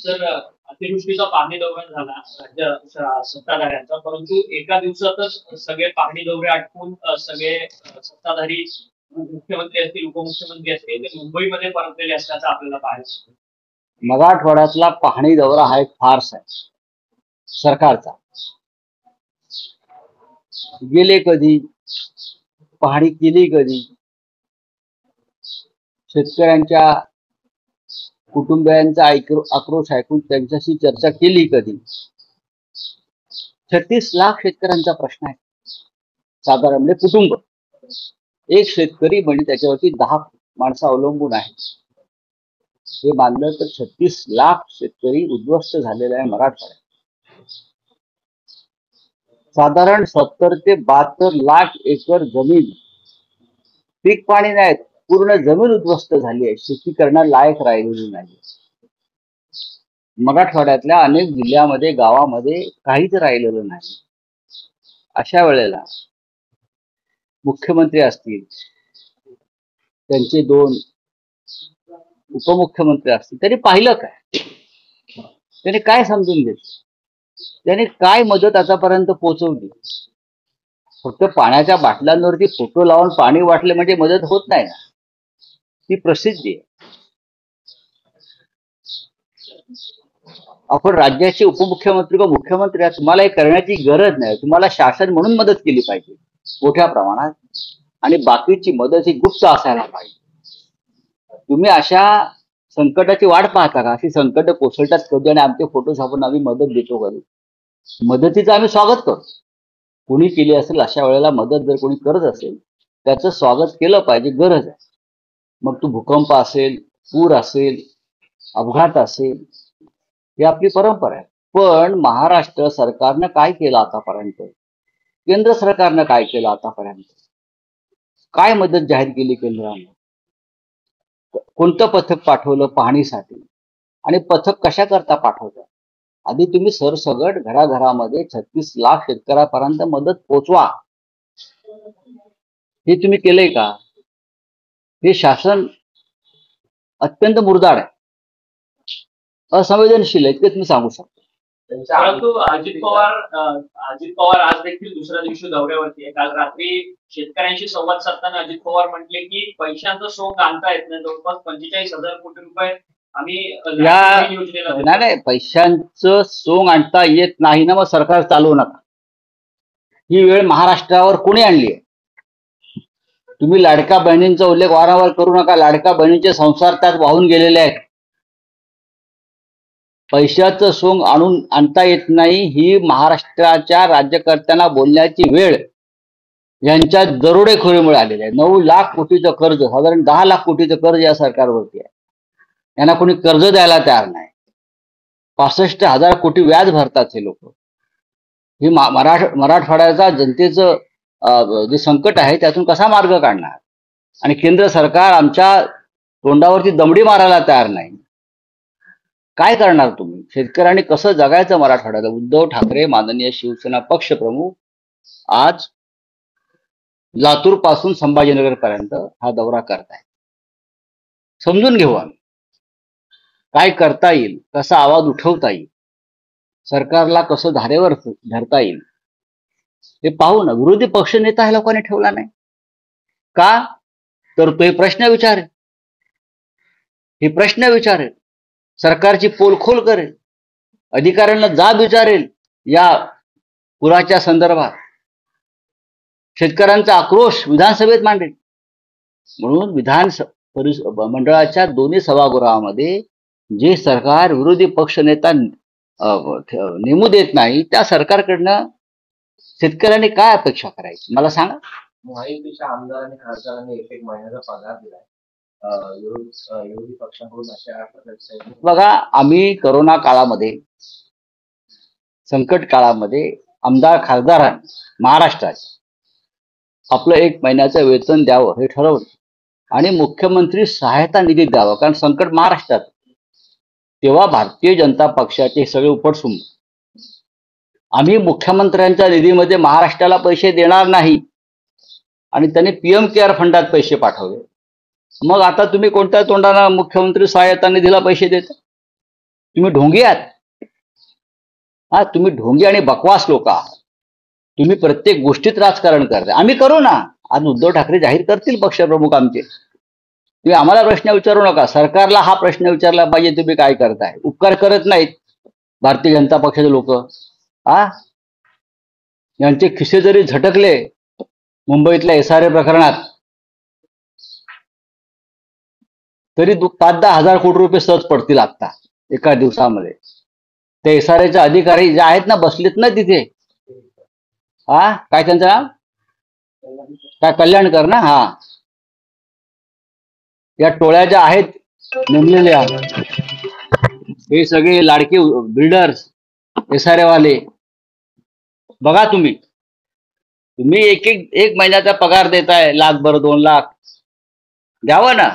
तर अतिवृष्टीचा पाहणी दौरा झाला राज्य सत्ताधाऱ्यांचा, परंतु एका दिवसातच सगळे पाहणी दौरे आटपून सगळे सत्ताधारी मुख्यमंत्री असतील उपमुख्यमंत्री असतील ते मुंबईमध्ये परतलेले असल्याचं आपल्याला पाहायला मिळतं. मराठवाड्यातला पाहणी दौरा हा एक फार्स आहे सरकारचा. गेले कधी, पाहणी केली कधी, शेतकऱ्यांच्या कुटुंबियांचा आक्रोश ऐकून त्यांच्याशी चर्चा केली कधी. 36 लाख शेतकऱ्यांचा प्रश्न आहे साधारण, म्हणजे कुटुंब एक शेतकरी म्हणजे त्याच्यावरती 10 माणसं अवलंबून आहेत. हे मानलं तर 36 लाख शेतकरी उद्ध्वस्त झालेले आहे मराठवाड्यात. साधारण 70 ते 72 लाख एकर जमीन पीक पाणी नाहीत, पूर्ण जमीन उद्ध्वस्त झाली आहे, शेती करण्यालायक राहिलेली नाही. मराठवाड्यातल्या अनेक जिल्ह्यामध्ये गावामध्ये काहीच राहिलेलं नाही. अशा वेळेला मुख्यमंत्री असतील, त्यांचे 2 उपमुख्यमंत्री असतील, त्यांनी पाहिलं काय, त्यांनी काय समजून घेतलं, त्यांनी काय मदत आतापर्यंत पोहोचवली. फक्त पाण्याच्या बाटल्यांवरती फोटो लावून पाणी वाटले म्हणजे मदत होत नाही ना, ती प्रसिद्धी आहे. आपण राज्याचे उपमुख्यमंत्री व मुख्यमंत्री आहे, तुम्हाला हे करण्याची गरज नाही. तुम्हाला शासन म्हणून मदत केली पाहिजे मोठ्या प्रमाणात, आणि बाकीची मदत ही गुप्त असायला पाहिजे. तुम्ही अशा संकटाची वाट पाहता का? अशी संकट कोसळतात कधी आणि आमचे फोटो छापून आम्ही मदत देतो कधी? मदतीचं आम्ही स्वागत करतो. कोणी केली असेल अशा वेळेला मदत जर कोणी करत असेल त्याचं स्वागत केलं पाहिजे, गरज आहे. मग तो भूकंप असेल, पूर असेल, अपघात असेल, ही आपली परंपरा आहे. पण महाराष्ट्र सरकारनं काय केलं आतापर्यंत, केंद्र सरकारनं काय केलं आतापर्यंत, काय मदत जाहीर केली केंद्राने, कोणतं पथक पाठवलं पाहणीसाठी, आणि पथक कशा करता पाठवतात? आधी तुम्ही सरसगट घराघरामध्ये 36 लाख शेतकऱ्यापर्यंत मदत पोचवा. हे तुम्ही केलंय का? हे शासन अत्यंत मुरदाड आहे, असंवेदनशील आहे, इतके तुम्ही सांगू शकता. परंतु अजित पवार आज देखील दुसऱ्या दिवशी दौऱ्यावरती आहे. काल रात्री शेतकऱ्यांशी संवाद साधताना अजित पवार म्हटले की पैशांचं सोंग आणता येत नाही, जवळपास 45,000 कोटी रुपये आम्ही नाही, पैशांचं सोंग आणता येत नाही ना, मग सरकार चालवू नका. ही वेळ महाराष्ट्रावर कोणी आणली आहे? तुम्ही लाडक्या बहिणींचा उल्लेख वारंवार करू नका. लाडक्या बहिणींचे संसार त्यात वाहून गेलेले आहेत. पैशाचं सोंग आणता येत नाही ही महाराष्ट्राच्या राज्यकर्त्यांना बोलण्याची वेळ यांच्या दरोडेखोरीमुळे आलेली आहे. 9 लाख कोटीचं कर्ज, साधारण 10 लाख कोटीचं कर्ज या सरकारवरती आहे. यांना कोणी कर्ज द्यायला तयार नाही. 65,000 कोटी व्याज भरतात हे लोक. ही मराठवाड्याचा जनतेचं जे संकट आहे त्यातून कसा मार्ग काढणार? आणि केंद्र सरकार आमच्या तोंडावरती दमडी मारायला तयार नाही. काय करणार तुम्ही? शेतकऱ्यांनी कसं जगायचं मराठवाड्याला? उद्धव ठाकरे माननीय शिवसेना पक्षप्रमुख आज लातूर पासून संभाजीनगर पर्यंत हा दौरा करतायत. समजून घेऊ आम्ही काय करता येईल, कसा आवाज उठवता येईल, सरकारला कसं धारेवर धरता येईल हे पाहू ना. विरोधी पक्ष नेता ह्या लोकांनी ठेवला नाही का? तर तो हे प्रश्न विचारेल, सरकारची पोलखोल करेल, अधिकाऱ्यांना जाब विचारेल या पुराच्या संदर्भात, शेतकऱ्यांचा आक्रोश विधानसभेत मांडेल. म्हणून विधान मंडळाच्या दोन्ही सभागृहामध्ये जे सरकार विरोधी पक्ष नेता नेमू देत नाही त्या सरकारकडनं शेतकऱ्यांनी काय अपेक्षा करायची मला सांगा. महायुतीच्या आमदारांनी खासदारांनी 1 महिन्याचा पगार दिलाय, विरोधी पक्षाकडून अशा प्रकारचे. बघा, आम्ही करोना काळामध्ये, संकट काळामध्ये आमदार खासदारांनी महाराष्ट्रात आपलं 1 महिन्याचं वेतन द्यावं हे ठरवलं आणि मुख्यमंत्री सहायता निधी द्यावा, कारण संकट महाराष्ट्रात. तेव्हा भारतीय जनता पक्षाचे सगळे उपटसुंब आम्ही मुख्यमंत्र्यांच्या निधीमध्ये महाराष्ट्राला पैसे देणार नाही आणि त्यांनी पीएम केअर फंडात पैसे पाठवले. मग आता तुम्ही कोणत्या तोंडाने मुख्यमंत्री सहायता निधीला पैसे देता? तुम्ही ढोंगी आहात. हा, तुम्ही ढोंगी आणि बकवास लोक आहात. तुम्ही प्रत्येक गोष्टीत राजकारण करताय. आम्ही करू ना. आज उद्धव ठाकरे जाहीर करतील पक्षप्रमुख आमचे. तुम्ही आम्हाला प्रश्न विचारू नका. सरकारला हा प्रश्न विचारला पाहिजे, तुम्ही काय करताय. उपकार करत नाहीत भारतीय जनता पक्षाचे लोक. हा, यांचे खिसे जरी झटकले मुंबईतल्या SRA प्रकरणात, तरी 5-10 हजार कोटी रुपये सहज पडतील आता एका दिवसामध्ये. ते SRAचे अधिकारी जे आहेत ना, बसलेत ना तिथे. हा, काय त्यांचं नाव, काय कल्याणकर ना. हा, या टोळ्या ज्या आहेत नेमलेल्या, हे सगळे लाडके बिल्डर्स, SRA वाले. बघा तुम्ही एक महिन्याचा पगार देताय, 1,00,000 2 लाख द्यावा ना.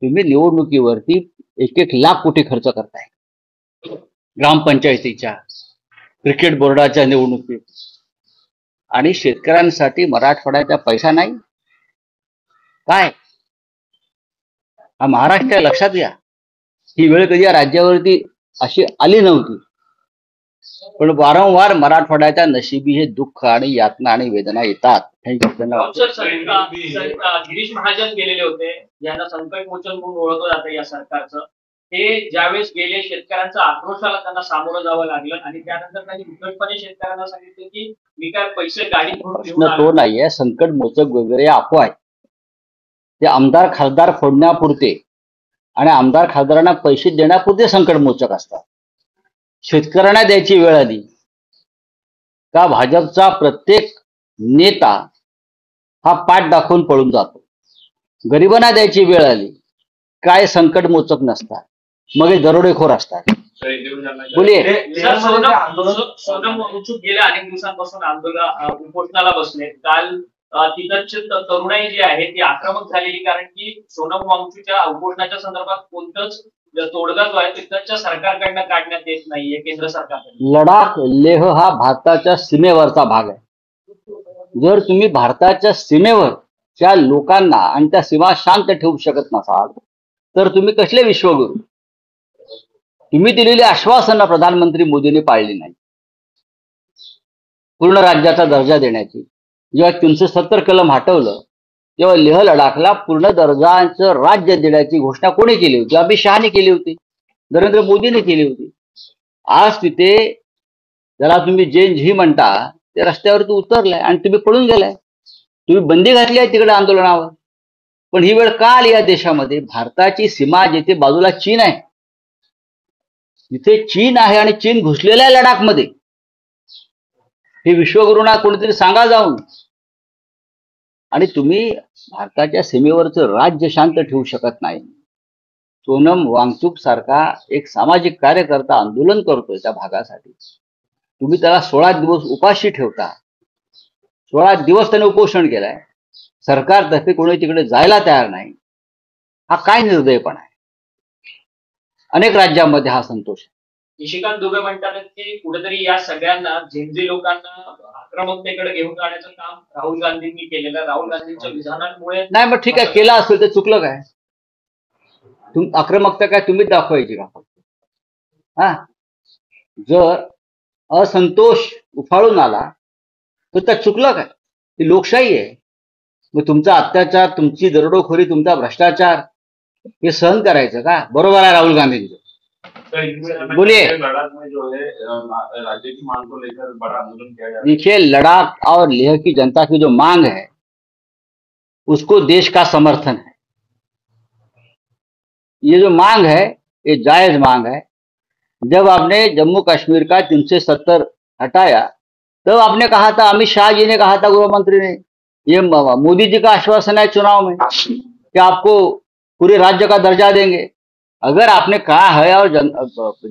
तुम्ही निवडणुकीवरती 1 लाख कोटी खर्च करताय. ग्रामपंचायतीच्या, क्रिकेट बोर्डाच्या निवडणुकीत, आणि शेतकऱ्यांसाठी मराठवाड्याचा पैसा नाही. काय हा महाराष्ट्र, लक्षात घ्या. ही वेळ कधी या राज्यावरती अशी आली नव्हती. पण वारंवार मराठवाड्याच्या नशिबी हे दुःख आणि यातना आणि वेदना येतात. गिरीश महाजन गेलेले होते, ज्यांना संकट मोचन म्हणून ओळखलं जातं या सरकारचं. ते ज्यावेळेस गेले, शेतकऱ्यांचा आक्रोशाला त्यांना सामोरं जावं लागलं, आणि त्यानंतर त्यांनी उद्धटपणे शेतकऱ्यांना सांगितलं की मी काय पैसे गाडीत भरून प्रश्न तो नाहीये. संकट मोचक वगैरे अफवा आहे. ते आमदार खासदार फोडण्यापुरते आणि आमदार खासदारांना पैसे देण्यापुरते संकट मोचक असतात. शेतकऱ्यांना द्यायची वेळ आली का भाजपचा प्रत्येक नेता हा पाठ दाखवून पळून जातो. गरिबांना द्यायची वेळ आली काय संकट मोचक नसतात, मग हे दरोडेखोर असतात. बोलिये. सोनम वांगचूक गेल्या अनेक दिवसांपासून उपोषणाला बसले. काल तिथंच तरुणाई जी आहे ती आक्रमक झालेली, कारण की सोनम वांगचूकच्या उपोषणाच्या संदर्भात कोणतंच तोडगा जो आहे तिथच्या सरकारकडनं काढण्यात येत नाहीये, केंद्र सरकारकडनं. लडाख लेह हा भारताच्या सीमेवरचा भाग आहे. जर तुम्ही भारताच्या सीमेवरच्या लोकांना आणि त्या सीमा शांत ठेवू शकत नसाल तर तुम्ही कसले विश्वगुरू. तुम्ही दिलेली आश्वासनं प्रधानमंत्री मोदींनी पाळली नाही. पूर्ण राज्याचा दर्जा देण्याची, जेव्हा 370 कलम हटवलं तेव्हा लेह लडाखला पूर्ण दर्जाचं राज्य देण्याची घोषणा कोणी केली होती? अमित शहानी केली होती, नरेंद्र मोदींनी केली होती. आज तिथे ज्याला तुम्ही जैन झी म्हणता ते रस्त्यावरती उतरलाय आणि तुम्ही पळून गेलाय. तुम्ही बंदी घातली आहे तिकडे आंदोलनावर. पण ही वेळ का आली या देशामध्ये? भारताची सीमा जिथे बाजूला चीन आहे, जिथे चीन आहे आणि चीन घुसलेला आहे लडाखमध्ये, हे विश्वगुरूंना कोणीतरी सांगा जाऊन. आणि तुम्ही भारताच्या सीमेवरचं राज्य शांत ठेवू शकत नाही. सोनम वांगचूक सारखा एक सामाजिक कार्यकर्ता आंदोलन करतोय त्या भागासाठी, तुम्ही त्याला 16 दिवस उपाशी ठेवता. 16 दिवस त्याने उपोषण केलंय, सरकारतर्फे कोणी तिकडे जायला तयार नाही. हा काय निर्दयपणा आहे? अनेक राज्यांमध्ये हा संतोष आहे. निशिकांत दुबे म्हणतात की कुठेतरी या सगळ्यांना, झेंझी लोकांना आक्रमकतेकडे घेऊन जाण्याचं काम राहुल गांधींनी केलेलं. राहुल गांधींच्या विधानांमुळे नाही, मग ठीक आहे, केलं असेल तर चुकलं काय? आक्रमकता काय तुम्हीच दाखवायची का फक्त? हा, जर असंतोष उफाळून आला तर त्या चुकलं काय? ही लोकशाही आहे. मग तुमचा अत्याचार, तुमची दरोडेखोरी, तुमचा भ्रष्टाचार हे सहन करायचं का? बरोबर आहे राहुल गांधींचं. बोलिए. राज्य की मांग को लेकर बड़ा आंदोलन किया जा रहा है. देखिए, लद्दाख और लेह की जनता की जो मांग है उसको देश का समर्थन है. ये जो मांग है ये जायज मांग है. जब आपने जम्मू कश्मीर का 370 हटाया तब आपने कहा था, अमित शाह जी ने कहा था, गृह मंत्री ने, ये मोदी जी का आश्वासन है चुनाव में कि आपको पूरे राज्य का दर्जा देंगे. अगर आपने कहा है और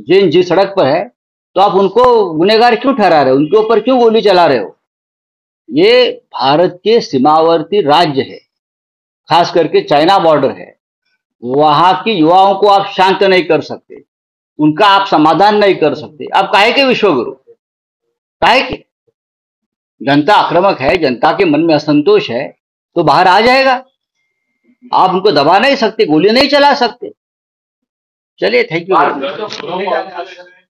जैन जी सड़क पर है तो आप उनको गुनहगार क्यों ठहरा रहे हो? उनके ऊपर क्यों गोली चला रहे हो? ये भारत के सीमावर्ती राज्य है, खास करके चाइना बॉर्डर है. वहां की युवाओं को आप शांत नहीं कर सकते, उनका आप समाधान नहीं कर सकते. आप काहे के विश्वगुरु? काहे के? जनता आक्रामक है, जनता के मन में असंतोष है तो बाहर आ जाएगा. आप उनको दबा नहीं सकते, गोली नहीं चला सकते. चलिए थैंक यू गौरव